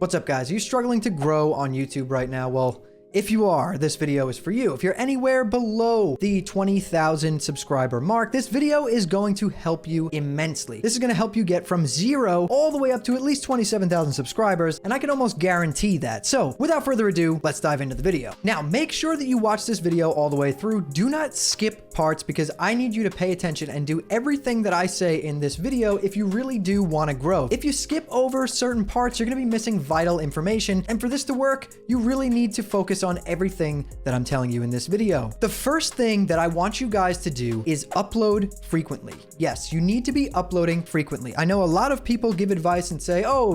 What's up, guys? Are you struggling to grow on YouTube right now? Well, if you are, this video is for you. If you're anywhere below the 20,000 subscriber mark, this video is going to help you immensely. This is going to help you get from 0 all the way up to at least 27,000 subscribers, and I can almost guarantee that. So without further ado, let's dive into the video. Now, make sure that you watch this video all the way through. Do not skip parts because I need you to pay attention and do everything that I say in this video if you really do want to grow. If you skip over certain parts, you're going to be missing vital information, and for this to work, you really need to focus on everything that I'm telling you in this video. The first thing that I want you guys to do is upload frequently. Yes, you need to be uploading frequently. I know a lot of people give advice and say, oh,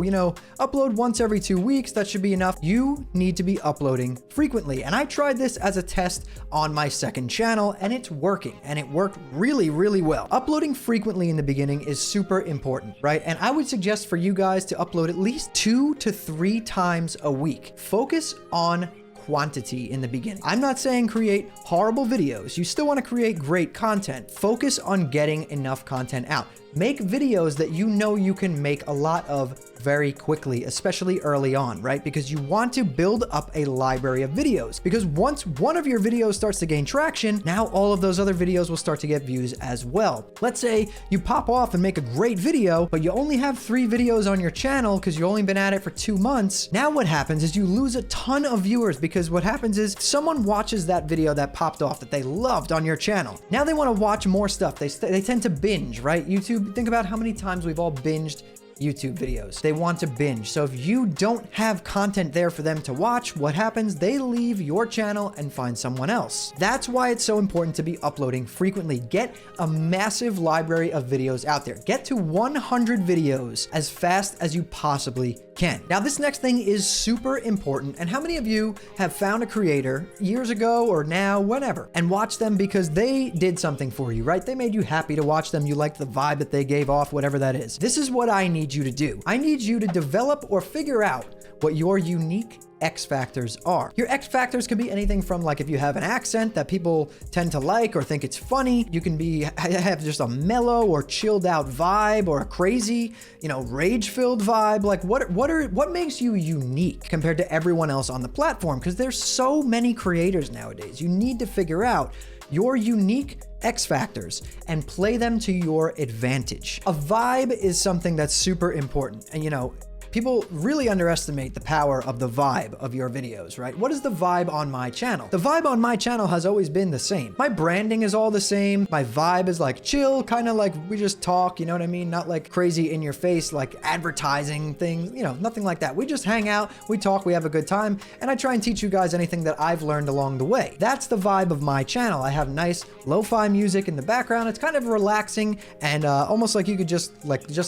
upload once every 2 weeks, that should be enough. You need to be uploading frequently. And I tried this as a test on my second channel, and it's working, and it worked really, really well. Uploading frequently in the beginning is super important, right? And I would suggest for you guys to upload at least 2 to 3 times a week. Focus on quantity in the beginning. I'm not saying create horrible videos. You still want to create great content. Focus on getting enough content out. Make videos that you know you can make a lot of very quickly, especially early on, right? Because you want to build up a library of videos. Because once one of your videos starts to gain traction, now all of those other videos will start to get views as well. Let's say you pop off and make a great video, but you only have 3 videos on your channel because you've only been at it for 2 months. Now what happens is you lose a ton of viewers because what happens is someone watches that video that popped off that they loved on your channel. Now they want to watch more stuff. They tend to binge, right? YouTube, think about how many times we've all binged YouTube videos. They want to binge. So if you don't have content there for them to watch, what happens? They leave your channel and find someone else. That's why it's so important to be uploading frequently. Get a massive library of videos out there. Get to 100 videos as fast as you possibly can. Now, this next thing is super important. And how many of you have found a creator years ago or now, whenever, and watched them because they did something for you, right? They made you happy to watch them. You liked the vibe that they gave off, whatever that is. This is what I need you to do. I need you to develop or figure out what your unique X factors are. Your X factors could be anything from, like, if you have an accent that people tend to like or think it's funny. You can have just a mellow or chilled out vibe, or a crazy, rage-filled vibe. Like, what makes you unique compared to everyone else on the platform? Because there's so many creators nowadays. You need to figure out your unique X factors and play them to your advantage. A vibe is something that's super important. And people really underestimate the power of the vibe of your videos, right? What is the vibe on my channel? The vibe on my channel has always been the same. My branding is all the same. My vibe is like chill, kind of like we just talk, you know what I mean? Not like crazy in your face, like advertising things, nothing like that. We just hang out, we talk, we have a good time, and I try and teach you guys anything that I've learned along the way. That's the vibe of my channel. I have nice lo-fi music in the background. It's kind of relaxing and almost like you could just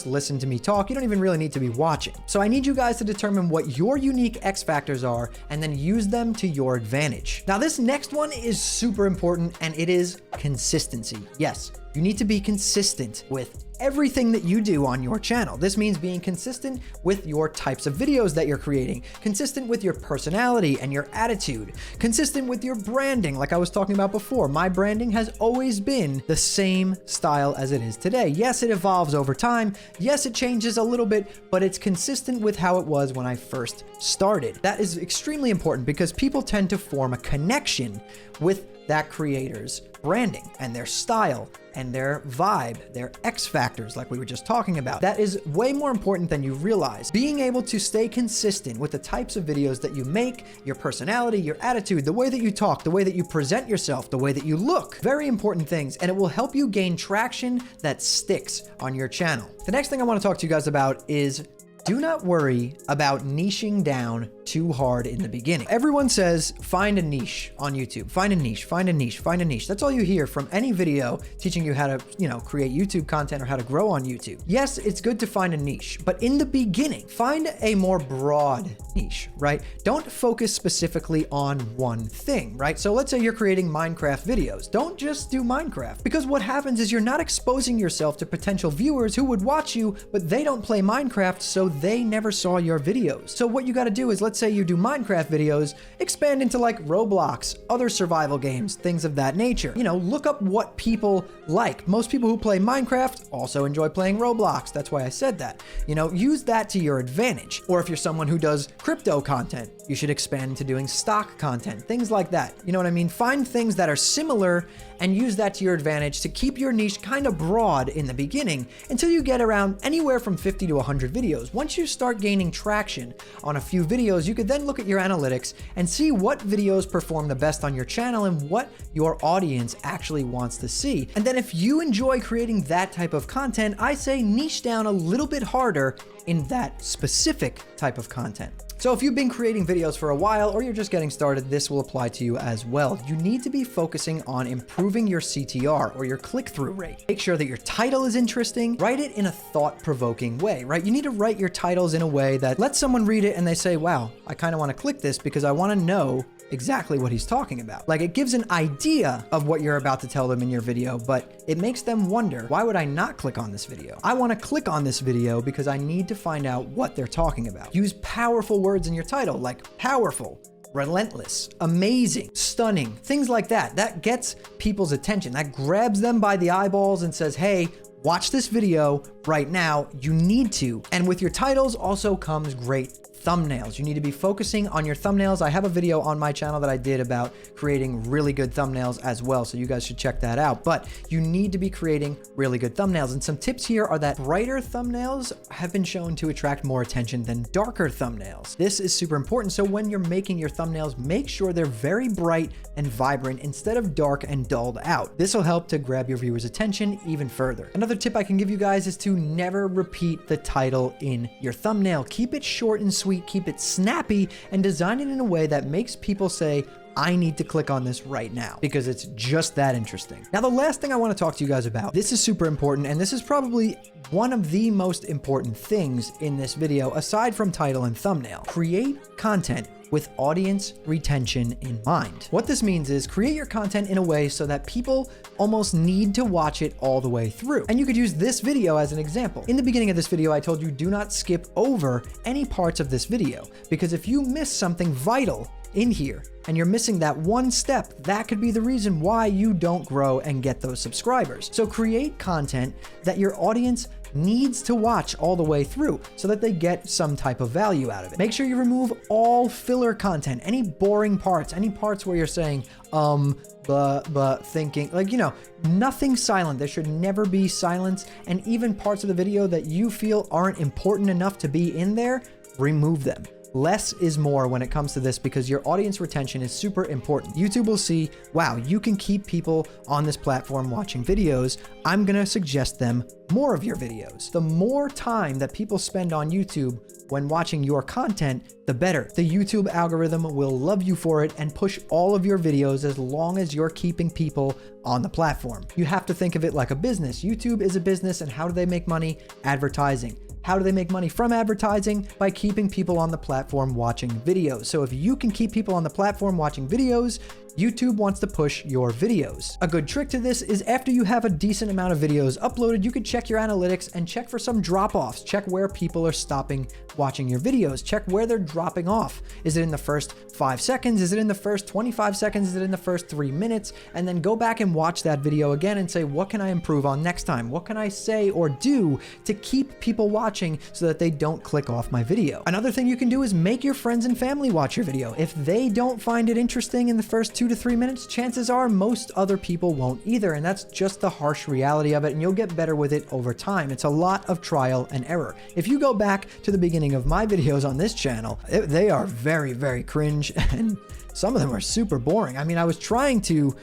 listen to me talk. You don't even really need to be watching. So I need you guys to determine what your unique X factors are and then use them to your advantage. Now, this next one is super important, and it is consistency. Yes, you need to be consistent with everything that you do on your channel. This means being consistent with your types of videos that you're creating, consistent with your personality and your attitude, consistent with your branding. Like I was talking about before, my branding has always been the same style as it is today. Yes, it evolves over time. Yes, it changes a little bit, but it's consistent with how it was when I first started. That is extremely important because people tend to form a connection with that creator's branding and their style and their vibe, their X factors, like we were just talking about. That is way more important than you realize. Being able to stay consistent with the types of videos that you make, your personality, your attitude, the way that you talk, the way that you present yourself, the way that you look, very important things, and it will help you gain traction that sticks on your channel. The next thing I want to talk to you guys about is do not worry about niching down too hard in the beginning. Everyone says, find a niche on YouTube. Find a niche, find a niche, find a niche. That's all you hear from any video teaching you how to, create YouTube content or how to grow on YouTube. Yes, it's good to find a niche, but in the beginning, find a more broad niche, right? Don't focus specifically on one thing, right? So let's say you're creating Minecraft videos. Don't just do Minecraft, because what happens is you're not exposing yourself to potential viewers who would watch you, but they don't play Minecraft, so they never saw your videos. So what you got to do is, let's say you do Minecraft videos, expand into like Roblox, other survival games, things of that nature. You know, look up what people like. Most people who play Minecraft also enjoy playing Roblox. That's why I said that. You know, use that to your advantage. Or if you're someone who does crypto content, you should expand to doing stock content, things like that. You know what I mean? Find things that are similar and use that to your advantage to keep your niche kind of broad in the beginning until you get around anywhere from 50 to 100 videos. Once you start gaining traction on a few videos, you could then look at your analytics and see what videos perform the best on your channel and what your audience actually wants to see. And then if you enjoy creating that type of content, I say niche down a little bit harder in that specific type of content. So if you've been creating videos for a while or you're just getting started, this will apply to you as well. You need to be focusing on improving your CTR or your click-through rate. Make sure that your title is interesting. Write it in a thought-provoking way, right? You need to write your titles in a way that lets someone read it and they say, wow, I kind of want to click this because I want to know exactly what he's talking about. Like, it gives an idea of what you're about to tell them in your video, but it makes them wonder, why would I not click on this video? I want to click on this video because I need to find out what they're talking about. Use powerful words in your title, like powerful, relentless, amazing, stunning, things like that. That gets people's attention. That grabs them by the eyeballs and says, hey, watch this video right now. You need to. And with your titles also comes great thumbnails. You need to be focusing on your thumbnails. I have a video on my channel that I did about creating really good thumbnails as well, so you guys should check that out. But you need to be creating really good thumbnails. And some tips here are that brighter thumbnails have been shown to attract more attention than darker thumbnails. This is super important. So when you're making your thumbnails, make sure they're very bright and vibrant instead of dark and dulled out. This will help to grab your viewers' attention even further. Another tip I can give you guys is to never repeat the title in your thumbnail. Keep it short and sweet. Keep it snappy and design it in a way that makes people say, I need to click on this right now, because it's just that interesting. Now, the last thing I want to talk to you guys about, this is super important, and this is probably one of the most important things in this video, aside from title and thumbnail. Create content with audience retention in mind. What this means is create your content in a way so that people almost need to watch it all the way through. And you could use this video as an example. In the beginning of this video, I told you do not skip over any parts of this video, because if you miss something vital in here and you're missing that one step, that could be the reason why you don't grow and get those subscribers. So create content that your audience needs to watch all the way through so that they get some type of value out of it. Make sure you remove all filler content, any boring parts, any parts where you're saying, but thinking, like, you know, nothing silent. There should never be silence. And even parts of the video that you feel aren't important enough to be in there, remove them. Less is more when it comes to this, because your audience retention is super important. YouTube will see, wow, you can keep people on this platform watching videos. I'm gonna suggest them more of your videos. The more time that people spend on YouTube when watching your content, the better. The YouTube algorithm will love you for it and push all of your videos as long as you're keeping people on the platform. You have to think of it like a business. YouTube is a business, and how do they make money? Advertising. How do they make money from advertising? By keeping people on the platform watching videos. So if you can keep people on the platform watching videos, YouTube wants to push your videos. A good trick to this is after you have a decent amount of videos uploaded, you could check your analytics and check for some drop-offs. Check where people are stopping watching your videos. Check where they're dropping off. Is it in the first 5 seconds? Is it in the first 25 seconds? Is it in the first 3 minutes? And then go back and watch that video again and say, what can I improve on next time? What can I say or do to keep people watching so that they don't click off my video? Another thing you can do is make your friends and family watch your video. If they don't find it interesting in the first 2 to 3 minutes, chances are most other people won't either. And that's just the harsh reality of it. And you'll get better with it over time. It's a lot of trial and error. If you go back to the beginning of my videos on this channel, they are very, very cringe, and some of them are super boring. I mean, I was trying to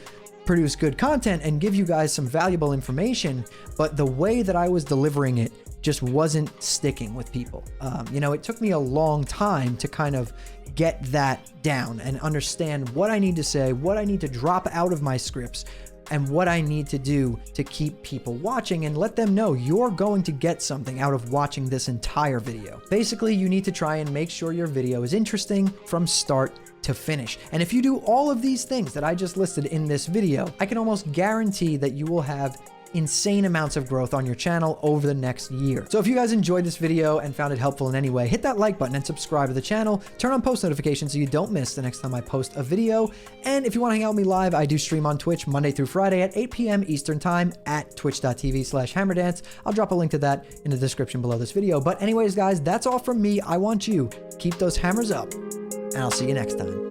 produce good content and give you guys some valuable information, but the way that I was delivering it just wasn't sticking with people. You know, it took me a long time to kind of get that down and understand what I need to say, what I need to drop out of my scripts, and what I need to do to keep people watching, and let them know you're going to get something out of watching this entire video. Basically, you need to try and make sure your video is interesting from start to finish. And if you do all of these things that I just listed in this video, I can almost guarantee that you will have insane amounts of growth on your channel over the next year. So if you guys enjoyed this video and found it helpful in any way, hit that like button and subscribe to the channel. Turn on post notifications so you don't miss the next time I post a video. And if you want to hang out with me live, I do stream on Twitch Monday through Friday at 8 p.m. Eastern time at twitch.tv/hammerdance. I'll drop a link to that in the description below this video. But anyways, guys, that's all from me. I want you to keep those hammers up, and I'll see you next time.